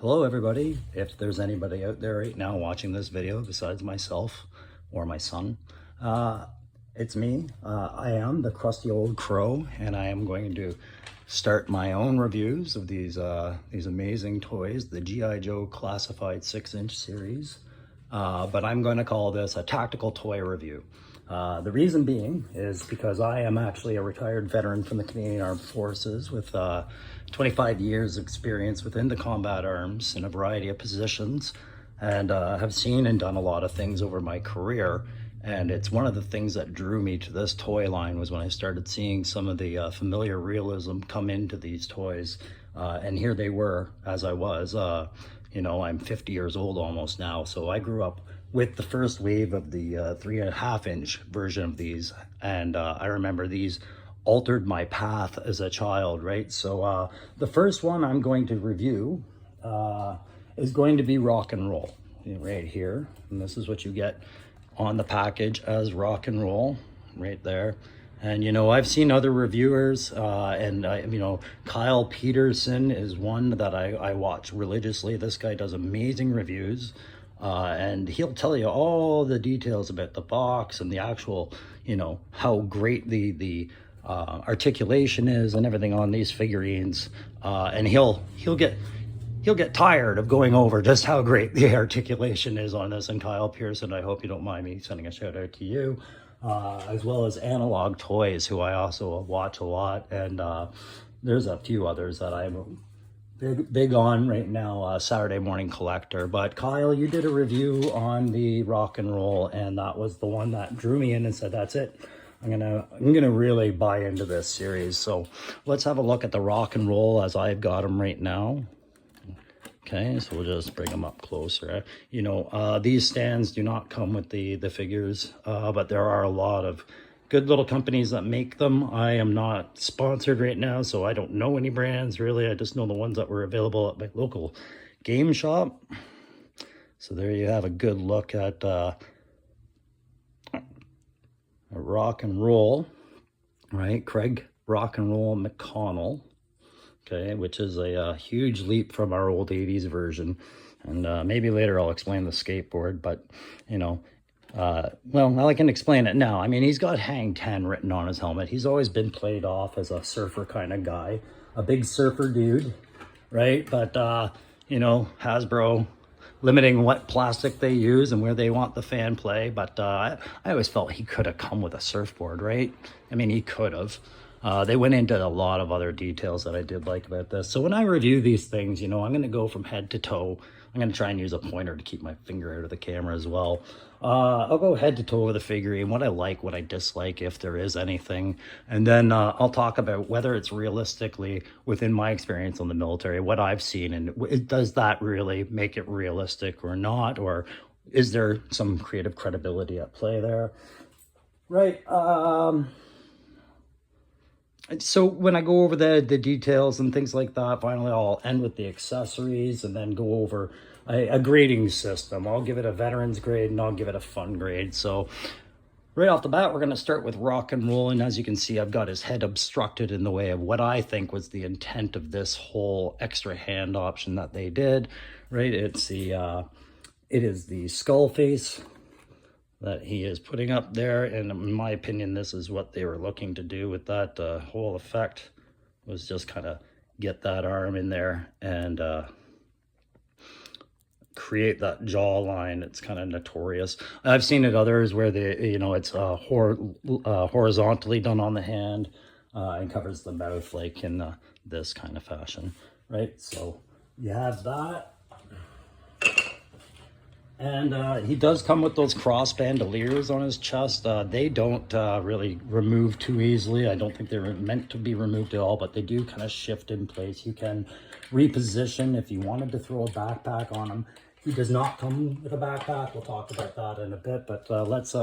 Hello everybody. If there's anybody out there right now watching this video besides myself or my son, it's me. I am the crusty old crow, and I am going to start my own reviews of these amazing toys, the G.I.Joe Classified 6-inch series. But I'm going to call this a tactical toy review. The reason being is because I am actually a retired veteran from the Canadian Armed Forces with 25 years experience within the combat arms in a variety of positions, and have seen and done a lot of things over my career. And it's one of the things that drew me to this toy line was when I started seeing some of the familiar realism come into these toys. And here they were as I was. You know, I'm 50 years old almost now, so I grew up with the first wave of the 3.5-inch version of these. And I remember these altered my path as a child, right? So the first one I'm going to review is going to be Rock and Roll, right here. And this is what you get on the package as Rock and Roll, right there. And, you know, I've seen other reviewers, you know, Kyle Peterson is one that I watch religiously. This guy does amazing reviews, and he'll tell you all the details about the box and the actual, you know, how great the articulation is and everything on these figurines. And he'll get tired of going over just how great the articulation is on this. And Kyle Pearson, I hope you don't mind me sending a shout out to you, as well as Analog Toys, who I also watch a lot. And there's a few others that I'm big on right now, Saturday Morning Collector. But Kyle, you did a review on the Rock and Roll, and that was the one that drew me in and said, that's it. I'm gonna really buy into this series. So let's have a look at the Rock and Roll as I've got them right now. Okay, so we'll just bring them up closer. You know, these stands do not come with the figures, but there are a lot of good little companies that make them. I am not sponsored right now, so I don't know any brands really. I just know the ones that were available at my local game shop. So there you have a good look at a Rock and Roll, right? Craig Rock and Roll McConnell. Okay, which is a huge leap from our old 80s version. And maybe later I'll explain the skateboard, but, you know, well, I can explain it now. I mean, he's got Hang 10 written on his helmet. He's always been played off as a surfer kind of guy, a big surfer dude, right? But, you know, Hasbro limiting what plastic they use and where they want the fan play. But I always felt he could have come with a surfboard, right? I mean, he could have. They went into a lot of other details that I did like about this. So when I review these things, you know, I'm going to go from head to toe. I'm going to try and use a pointer to keep my finger out of the camera as well. I'll go head to toe with the figurine, what I like, what I dislike, if there is anything. And then I'll talk about whether it's realistically within my experience on the military, what I've seen, and does that really make it realistic or not? Or is there some creative credibility at play there? Right. So when I go over the details and things like that, finally I'll end with the accessories and then go over a grading system. I'll give it a veteran's grade and I'll give it a fun grade. So right off the bat, we're going to start with Rock and Roll. And as you can see, I've got his head obstructed in the way of what I think was the intent of this whole extra hand option that they did, right? It is the skull face that he is putting up there, and in my opinion, this is what they were looking to do with that whole effect, was just kind of get that arm in there and create that jawline. It's kind of notorious. I've seen it others where you know, it's horizontally done on the hand and covers the mouth like in this kind of fashion, right? So you have that. And he does come with those cross bandoliers on his chest. They don't really remove too easily. I don't think they're meant to be removed at all, but they do kind of shift in place. You can reposition if you wanted to throw a backpack on him. He does not come with a backpack. We'll talk about that in a bit, but let's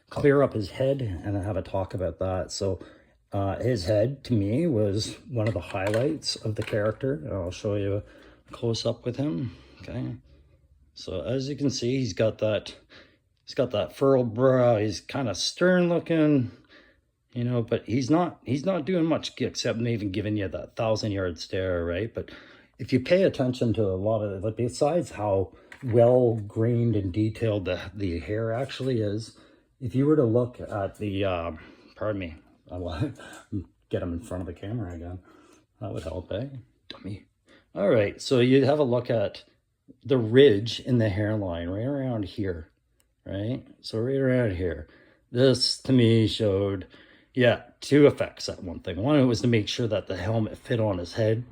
clear up his head and have a talk about that. So his head, to me, was one of the highlights of the character. I'll show you a close-up with him, okay? So as you can see, he's got that furrowed brow. He's kind of stern looking, you know, but he's not doing much except maybe giving you that 1,000-yard stare, right? But if you pay attention to a lot of, like, besides how well grained and detailed the hair actually is, if you were to look at the, pardon me, I want to get him in front of the camera again. That would help, eh? Dummy. All right, so you have a look at the ridge in the hairline right around here, right? So right around here. This, to me, showed, yeah, two effects at one thing. One, it was to make sure that the helmet fit on his head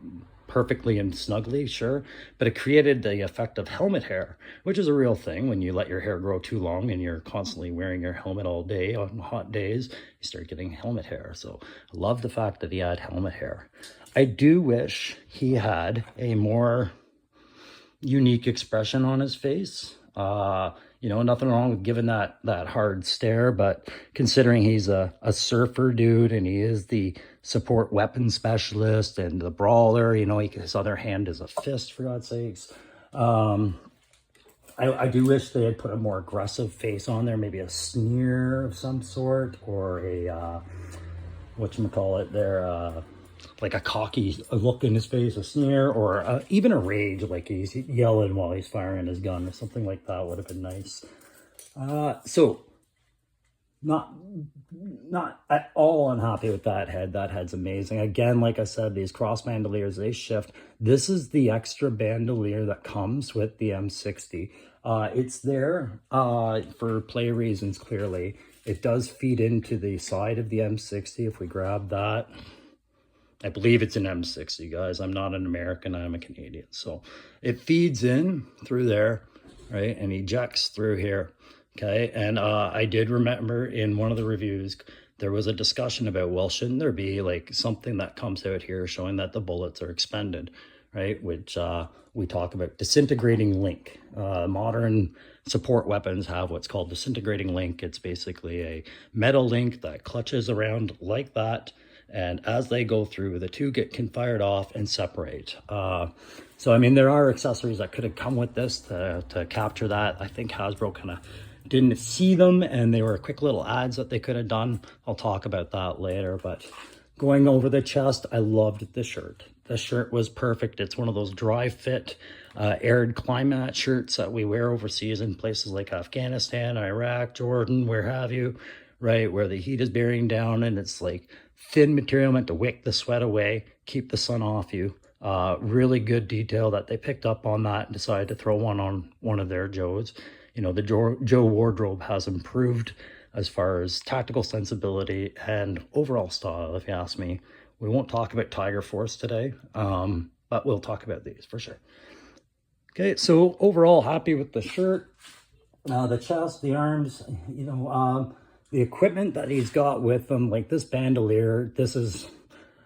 perfectly and snugly, sure, but it created the effect of helmet hair, which is a real thing. When you let your hair grow too long and you're constantly wearing your helmet all day on hot days, you start getting helmet hair. So I love the fact that he had helmet hair. I do wish he had a more unique expression on his face. You know, nothing wrong with giving that hard stare, but considering he's a surfer dude and he is the support weapon specialist and the brawler, you know, his other hand is a fist, for God's sakes. I do wish they had put a more aggressive face on there, maybe a sneer of some sort, or a, whatchamacallit there, like a cocky look in his face, a sneer, or even a rage, like he's yelling while he's firing his gun or something like that would have been nice. So not at all unhappy with that head. That head's amazing. Again, like I said, these cross bandoliers, they shift. This is the extra bandolier that comes with the M60. It's there for play reasons, clearly. It does feed into the side of the M60 if we grab that. I believe it's an M60, guys. I'm not an American, I'm a Canadian. So it feeds in through there, right? And ejects through here, okay? And I did remember in one of the reviews, there was a discussion about, well, shouldn't there be like something that comes out here showing that the bullets are expended, right? Which we talk about disintegrating link. Modern support weapons have what's called disintegrating link. It's basically a metal link that clutches around like that. And as they go through, the two can fired off and separate. So, I mean, there are accessories that could have come with this to capture that. I think Hasbro kind of didn't see them, and they were quick little ads that they could have done. I'll talk about that later. But going over the chest, I loved the shirt. The shirt was perfect. It's one of those dry fit, aired climate shirts that we wear overseas in places like Afghanistan, Iraq, Jordan, where have you, right? Where the heat is bearing down and it's like thin material meant to wick the sweat away, keep the sun off you. Really good detail that they picked up on that and decided to throw one on one of their Joes. You know, the Joe wardrobe has improved as far as tactical sensibility and overall style, if you ask me. We won't talk about Tiger Force today, but we'll talk about these for sure. Okay, so overall happy with the shirt, the chest, the arms, you know, the equipment that he's got with him, like this bandolier. This is,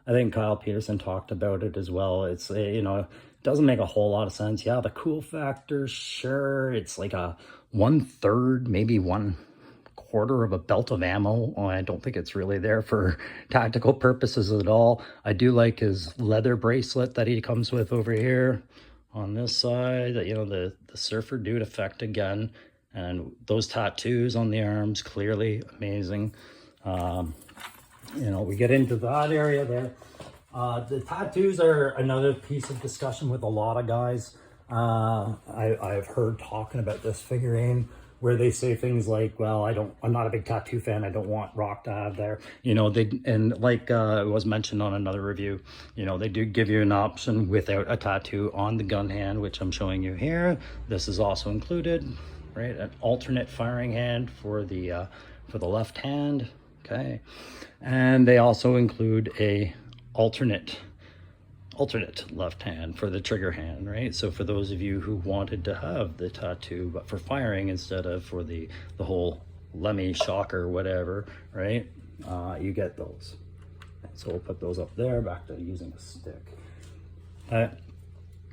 I think Kyle Peterson talked about it as well. It's, you know, it doesn't make a whole lot of sense. Yeah, the cool factor, sure. It's like a 1/3, maybe 1/4 of a belt of ammo. I don't think it's really there for tactical purposes at all. I do like his leather bracelet that he comes with over here on this side. You know, the surfer dude effect again. And those tattoos on the arms, clearly amazing. You know, we get into that area there. The tattoos are another piece of discussion with a lot of guys. I've heard talking about this figurine where they say things like, well, I'm not a big tattoo fan. I don't want Rock to have there. You know, and like it was mentioned on another review, you know, they do give you an option without a tattoo on the gun hand, which I'm showing you here. This is also included. Right, an alternate firing hand for the left hand, okay, and they also include a alternate left hand for the trigger hand, right? So for those of you who wanted to have the tattoo, but for firing instead of for the whole Lemmy shocker, whatever, right? You get those. So we'll put those up there. Back to using a stick.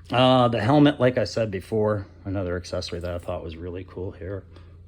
The helmet, like I said before, another accessory that I thought was really cool here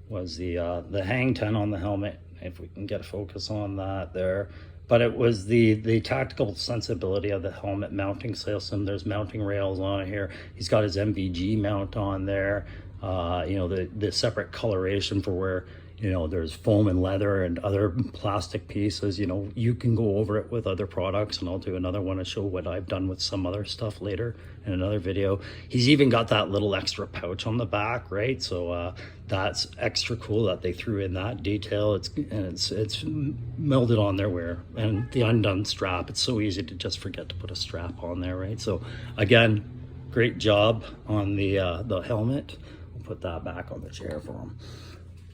was the hang 10 on the helmet, if we can get a focus on that there. But it was the tactical sensibility of the helmet mounting system. There's mounting rails on here. He's got his MVG mount on there. You know, the separate coloration for where you know, there's foam and leather and other plastic pieces. You know, you can go over it with other products, and I'll do another one to show what I've done with some other stuff later in another video. He's even got that little extra pouch on the back, right? So that's extra cool that they threw in that detail. It's melded on there where, and the undone strap, it's so easy to just forget to put a strap on there, right? So again, great job on the helmet. We'll put that back on the chair for him.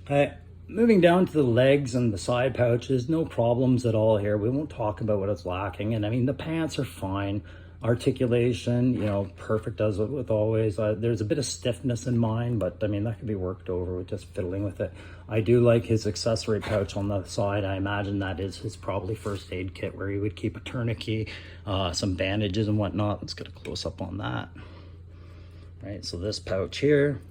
Okay, moving down to the legs and the side pouches, no problems at all here. We won't talk about what it's lacking. And I mean, the pants are fine. Articulation, you know, perfect as with always. There's a bit of stiffness in mine, but I mean, that can be worked over with just fiddling with it. I do like his accessory pouch on the side. I imagine that is his probably first aid kit where he would keep a tourniquet, some bandages and whatnot. Let's get a close up on that. Right, so this pouch here,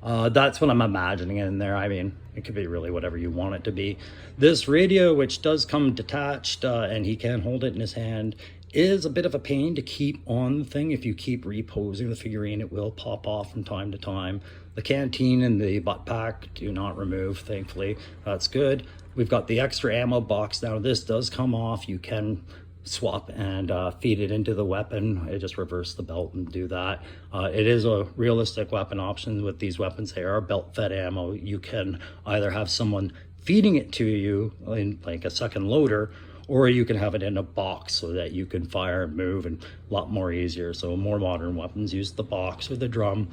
that's what I'm imagining in there. I mean, it could be really whatever you want it to be. This radio, which does come detached, and he can hold it in his hand, is a bit of a pain to keep on the thing. If you keep reposing the figurine, it will pop off from time to time. The canteen and the butt pack do not remove, thankfully. That's good. We've got the extra ammo box. Now this does come off. You can swap and feed it into the weapon. I just reverse the belt and do that. It is a realistic weapon option with these weapons. They are belt fed ammo. You can either have someone feeding it to you in like a second loader, or you can have it in a box so that you can fire and move, and a lot more easier. So more modern weapons use the box or the drum.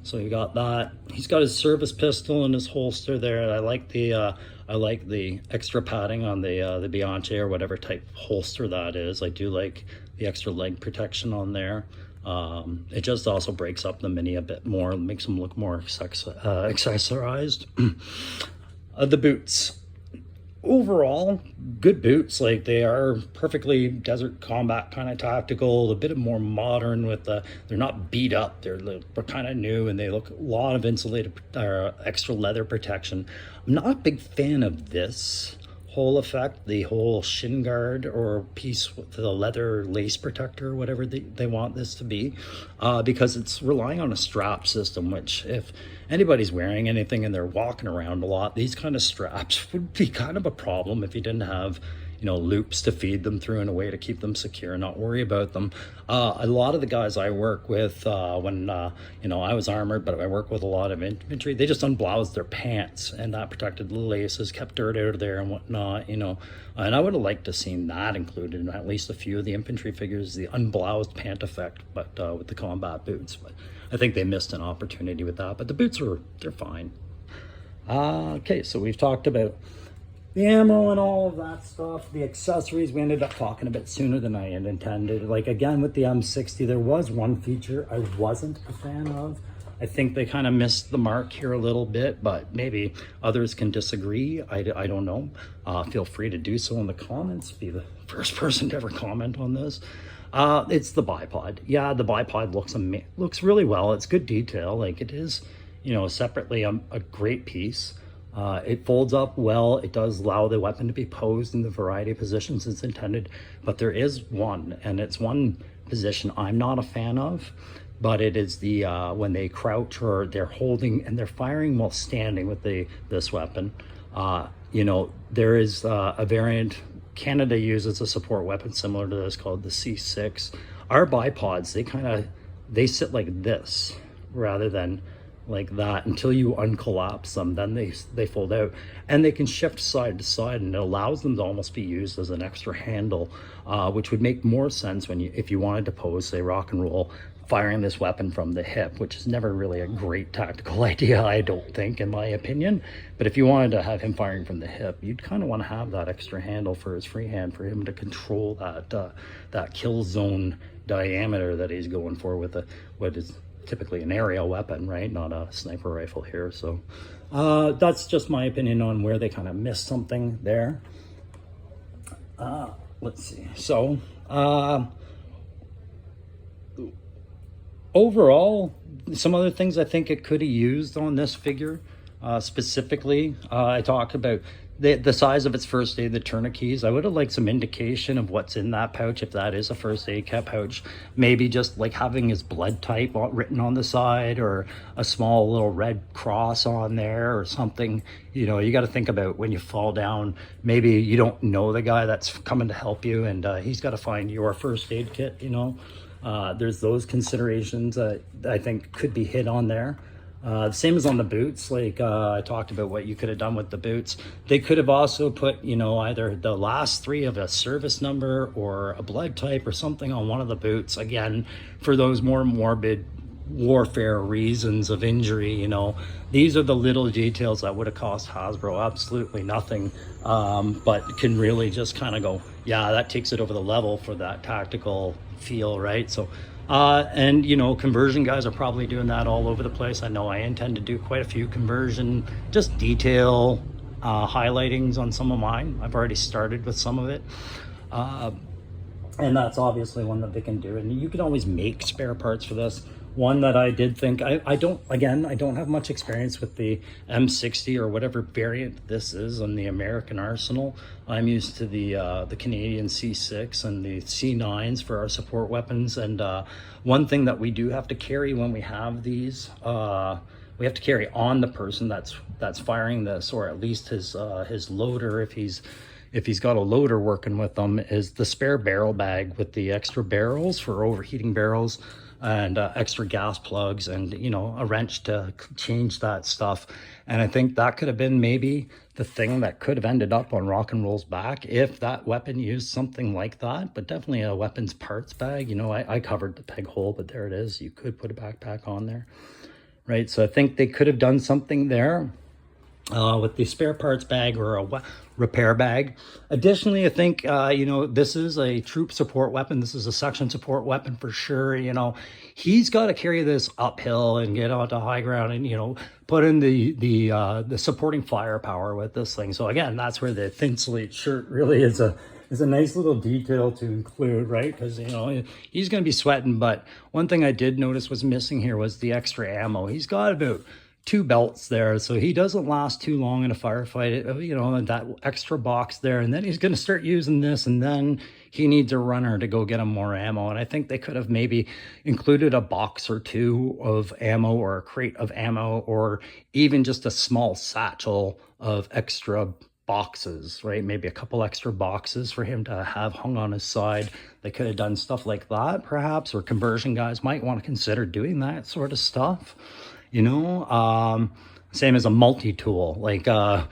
So you got that. He's got his service pistol in his holster there. I like the extra padding on the Bianchi or whatever type holster that is. I do like the extra leg protection on there. It just also breaks up the Mini a bit more, makes them look more accessorized. The boots. Overall, good boots. Like, they are perfectly desert combat kind of tactical, a bit more modern with they're not beat up, they're kind of new, and they look a lot of insulated extra leather protection. I'm not a big fan of this whole effect, the whole shin guard or piece with the leather lace protector or whatever they want this to be, because it's relying on a strap system, which if anybody's wearing anything and they're walking around a lot, these kind of straps would be kind of a problem if you didn't have, you know, loops to feed them through in a way to keep them secure and not worry about them. A lot of the guys I work with, when you know, I was armored, but I work with a lot of infantry, they just unbloused their pants, and that protected the laces, kept dirt out of there and whatnot, you know. And I would have liked to seen that included in at least a few of the infantry figures, the unbloused pant effect, but with the combat boots. But I think they missed an opportunity with that, but the boots they're fine. Okay, so we've talked about the ammo and all of that stuff. The accessories we ended up talking a bit sooner than I had intended. Like, again, with the M60, there was one feature I wasn't a fan of. I think they kind of missed the mark here a little bit, but maybe others can disagree. I don't know. Feel free to do so in the comments. Be the first person to ever comment on this. It's the bipod. Yeah, the bipod looks really well. It's good detail. Like, it is, you know, separately a great piece. It folds up well. It does allow the weapon to be posed in the variety of positions it's intended, but there is one, and it's one position I'm not a fan of, but it is the when they crouch or they're holding and they're firing while standing with this weapon. You know, there is a variant Canada uses a support weapon similar to this called the C6. Our bipods, they sit like this rather than like that until you uncollapse them. Then they fold out, and they can shift side to side, and it allows them to almost be used as an extra handle, which would make more sense if you wanted to pose, say, rock and roll, firing this weapon from the hip, which is never really a great tactical idea, I don't think, in my opinion. But if you wanted to have him firing from the hip, you'd kind of want to have that extra handle for his free hand, for him to control that kill zone diameter that he's going for with what is typically an aerial weapon, right? Not a sniper rifle here. So that's just my opinion on where they kind of missed something there. Let's see. So overall, some other things I think it could have used on this figure. Specifically, I talk about the size of its first aid, the tourniquets. I would have liked some indication of what's in that pouch, if that is a first aid kit pouch. Maybe just like having his blood type written on the side, or a small little red cross on there or something. You know, you got to think about when you fall down, maybe you don't know the guy that's coming to help you, and he's got to find your first aid kit, you know. There's those considerations that I think could be hit on there. Same as on the boots, like I talked about what you could have done with the boots. They could have also put, you know, either the last three of a service number or a blood type or something on one of the boots. Again, for those more morbid warfare reasons of injury, you know, these are the little details that would have cost Hasbro absolutely nothing, but can really just kind of go, yeah, that takes it over the level for that tactical feel, right? So and you know, conversion guys are probably doing that all over the place. I know I intend to do quite a few conversion, just detail highlightings on some of mine. I've already started with some of it, and that's obviously one that they can do. And you can always make spare parts for this. One that I did think, I don't have much experience with the M60 or whatever variant this is on the American arsenal. I'm used to the Canadian C6 and the C9s for our support weapons. And one thing that we do have to carry when we have these, we have to carry on the person that's firing this, or at least his loader, if he's got a loader working with them, is the spare barrel bag with the extra barrels for overheating barrels, and extra gas plugs, and you know, a wrench to change that stuff. And I think that could have been maybe the thing that could have ended up on Rock and Roll's back if that weapon used something like that. But definitely a weapons parts bag. You know, I covered the peg hole, but there it is. You could put a backpack on there, right? So I think they could have done something there with the spare parts bag or a repair bag. Additionally, I think, you know, this is a troop support weapon. This is a section support weapon for sure. You know, he's got to carry this uphill and get onto high ground and, you know, put in the supporting firepower with this thing. So again, that's where the thin slate shirt really is a nice little detail to include, right? Because, you know, he's going to be sweating. But one thing I did notice was missing here was the extra ammo. He's got about 2 belts there, so he doesn't last too long in a firefight, you know, that extra box there. And then he's going to start using this, and then he needs a runner to go get him more ammo. And I think they could have maybe included a box or two of ammo, or a crate of ammo, or even just a small satchel of extra boxes, right? Maybe a couple extra boxes for him to have hung on his side. They could have done stuff like that, perhaps, or conversion guys might want to consider doing that sort of stuff. You know, same as a multi-tool, like, yeah,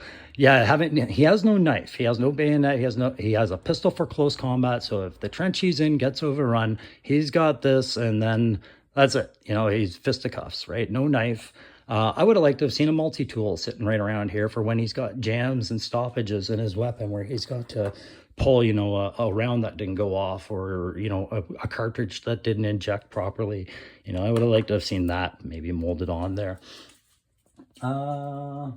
he has no knife, he has no bayonet, he has a pistol for close combat. So if the trench he's in gets overrun, he's got this, and then that's it. You know, he's fisticuffs, right? No knife. I would have liked to have seen a multi-tool sitting right around here for when he's got jams and stoppages in his weapon, where he's got to pull, you know, a round that didn't go off, or, you know, a cartridge that didn't inject properly. You know, I would have liked to have seen that maybe molded on there. I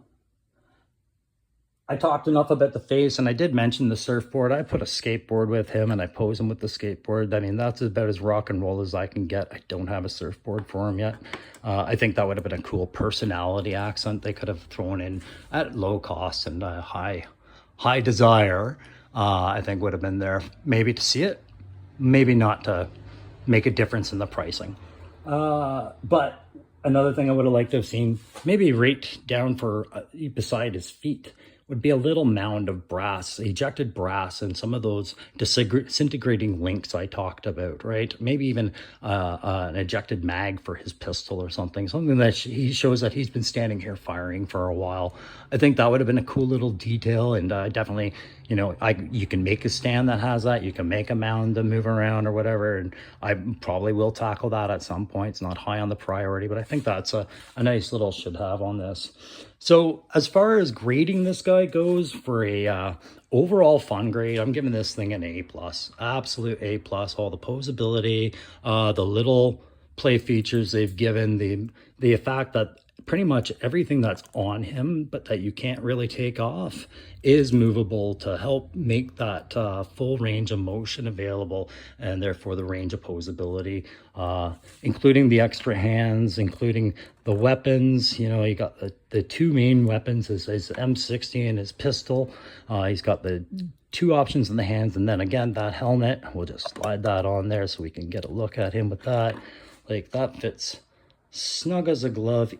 talked enough about the face, and I did mention the surfboard. I put a skateboard with him, and I pose him with the skateboard. I mean, that's about as rock and roll as I can get. I don't have a surfboard for him yet. I think that would have been a cool personality accent they could have thrown in at low cost and high desire. I think would have been there, maybe to see it, maybe not to make a difference in the pricing. But another thing I would have liked to have seen, maybe right down for beside his feet, would be a little mound of brass, ejected brass, and some of those disintegrating links I talked about, right? Maybe even an ejected mag for his pistol or something that he shows that he's been standing here firing for a while. I think that would have been a cool little detail, and definitely, you know, you can make a stand that has that. You can make a mound to move around or whatever, and I probably will tackle that at some point. It's not high on the priority, but I think that's a nice little should have on this. So as far as grading this guy goes, for a overall fun grade, I'm giving this thing an A+, absolute A+. All the posability, the little play features they've given, the fact that pretty much everything that's on him but that you can't really take off is movable to help make that full range of motion available, and therefore the range of posability, including the extra hands, including the weapons. You know, you got the two main weapons, his M60 and his pistol. He's got the two options in the hands, and then again that helmet, we'll just slide that on there so we can get a look at him with that. Like, that fits snug as a glove.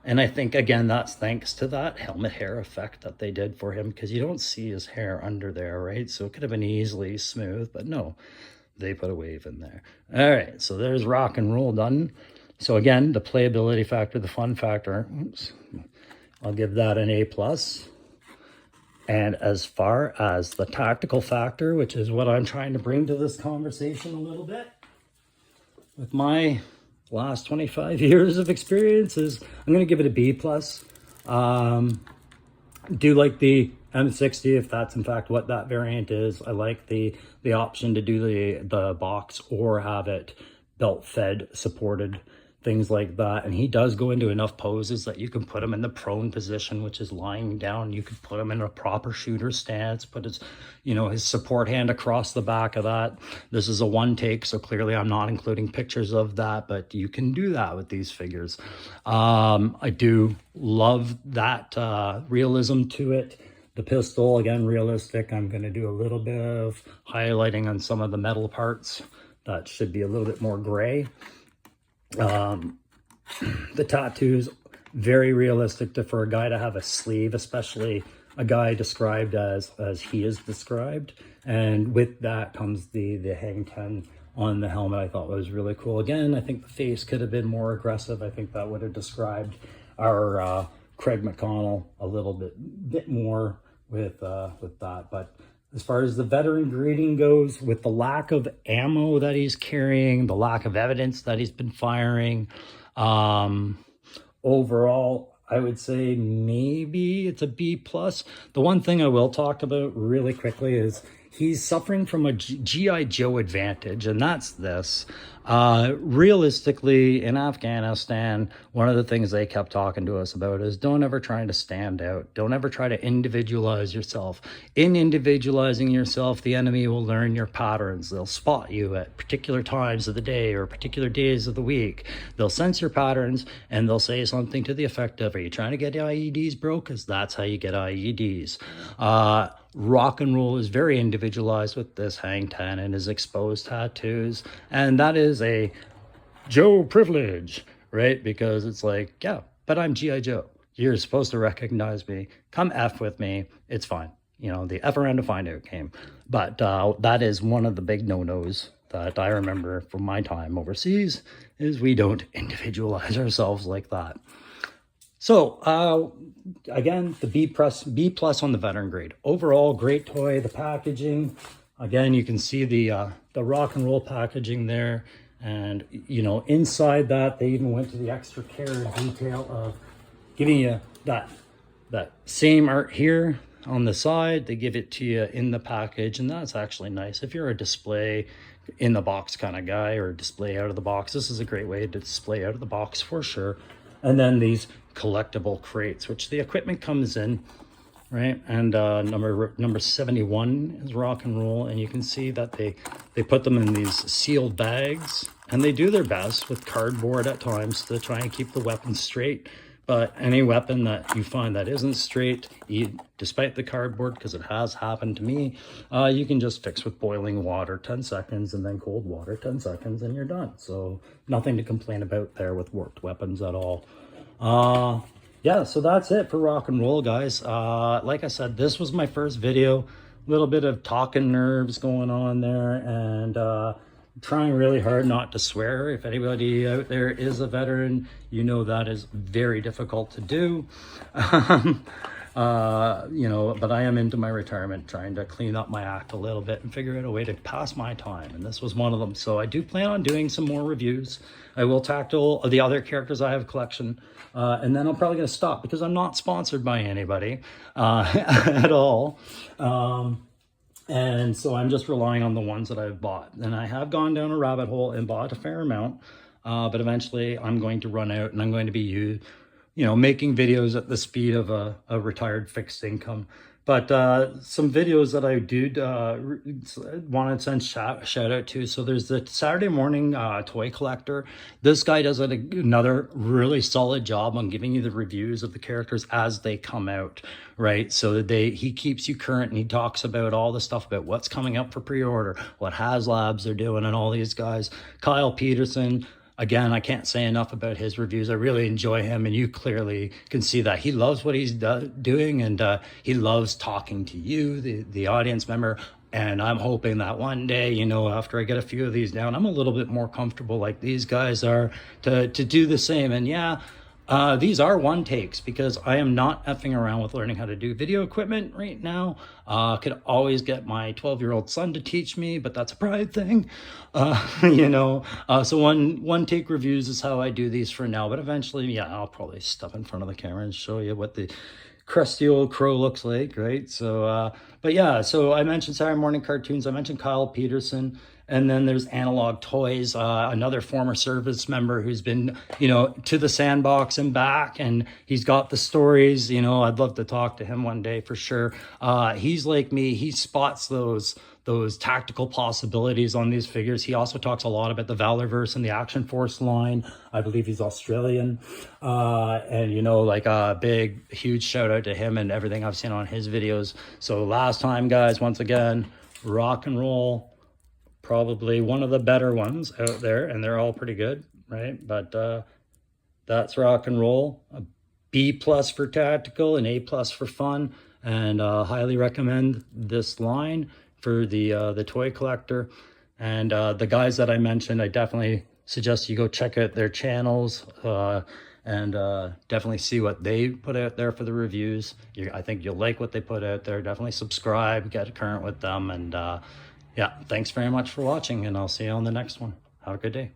And I think, again, that's thanks to that helmet hair effect that they did for him, because you don't see his hair under there, right? So it could have been easily smooth, but no, they put a wave in there. All right, so there's rock and roll done. So again, the playability factor, the fun factor, oops, I'll give that an A+. And as far as the tactical factor, which is what I'm trying to bring to this conversation a little bit, with my last 25 years of experiences, I'm going to give it a B+. Do like the M60, if that's in fact what that variant is. I like the option to do the box or have it belt fed, supported, things like that. And he does go into enough poses that you can put him in the prone position, which is lying down. You could put him in a proper shooter stance, put his, you know, his support hand across the back of that. This is a one take, so clearly I'm not including pictures of that, but you can do that with these figures. I do love that realism to it. The pistol, again, realistic. I'm going to do a little bit of highlighting on some of the metal parts. That should be a little bit more gray. The tattoos, very realistic for a guy to have a sleeve, especially a guy described as he is described. And with that comes the hang 10 on the helmet. I thought was really cool. Again, I think the face could have been more aggressive. I think that would have described our Craig McConnell a little bit more with that. But as far as the veteran greeting goes, with the lack of ammo that he's carrying, the lack of evidence that he's been firing, overall, I would say maybe it's a B+. The one thing I will talk about really quickly is he's suffering from a G.I. Joe advantage, and that's this. Realistically, in Afghanistan, one of the things they kept talking to us about is don't ever try to stand out. Don't ever try to individualize yourself. In individualizing yourself, the enemy will learn your patterns. They'll spot you at particular times of the day or particular days of the week. They'll sense your patterns, and they'll say something to the effect of, are you trying to get IEDs, bro? Because that's how you get IEDs. Rock and roll is very individualized with this hang 10 and his exposed tattoos, and that is a Joe privilege, right? Because it's like, yeah, but I'm G.I. Joe. You're supposed to recognize me. Come F with me. It's fine. You know, the F around to find out came. But that is one of the big no-nos that I remember from my time overseas, is we don't individualize ourselves like that. So, again, the B+ on the veteran grade. Overall, great toy. The packaging, again, you can see the rock and roll packaging there. And, you know, inside that, they even went to the extra care and detail of giving you that same art here on the side. They give it to you in the package, and that's actually nice. If you're a display in the box kind of guy, or display out of the box, this is a great way to display out of the box for sure. And then these collectible crates, which the equipment comes in, right? And number 71 is rock and roll, and you can see that they put them in these sealed bags, and they do their best with cardboard at times to try and keep the weapon straight. But any weapon that you find that isn't straight, despite the cardboard, because it has happened to me, you can just fix with boiling water 10 seconds and then cold water 10 seconds and you're done. So nothing to complain about there with warped weapons at all. Yeah, so that's it for rock and roll, guys. Like I said, this was my first video. A little bit of talking nerves going on there, and trying really hard not to swear. If anybody out there is a veteran, you know that is very difficult to do. You know, but I am into my retirement, trying to clean up my act a little bit and figure out a way to pass my time, and this was one of them. So I do plan on doing some more reviews. I will tackle the other characters I have collection, and then I'm probably going to stop because I'm not sponsored by anybody at all. And so I'm just relying on the ones that I've bought. And I have gone down a rabbit hole and bought a fair amount. but eventually I'm going to run out and I'm going to be making videos at the speed of a retired fixed income. But some videos that I do want to send shout out to. So there's the Saturday morning toy collector. This guy does another really solid job on giving you the reviews of the characters as they come out, right? So he keeps you current, and he talks about all the stuff about what's coming up for pre-order, what HasLabs are doing, and all these guys. Kyle Peterson. Again, I can't say enough about his reviews. I really enjoy him, and you clearly can see that he loves what he's doing, and he loves talking to you, the audience member. And I'm hoping that one day, after I get a few of these down, I'm a little bit more comfortable like these guys are to do the same. And yeah, these are one takes because I am not effing around with learning how to do video equipment right now. Could always get my 12-year-old son to teach me, but that's a pride thing. So one take reviews is how I do these for now, but eventually, yeah, I'll probably step in front of the camera and show you what the crusty old crow looks like, right? So, but yeah, so I mentioned Saturday morning cartoons. I mentioned Kyle Peterson. And then there's Analog Toys, another former service member who's been, to the sandbox and back, and he's got the stories. I'd love to talk to him one day for sure. He's like me. He spots those tactical possibilities on these figures. He also talks a lot about the Valorverse and the Action Force line. I believe he's Australian. And, like a big, huge shout out to him and everything I've seen on his videos. So last time, guys, once again, rock and roll. Probably one of the better ones out there, and they're all pretty good, right? But that's rock and roll. A B+ for tactical, an A+ for fun, and highly recommend this line for the toy collector. And the guys that I mentioned, I definitely suggest you go check out their channels and definitely see what they put out there for the reviews. I think you'll like what they put out there. Definitely subscribe, get current with them, and yeah, thanks very much for watching, and I'll see you on the next one. Have a good day.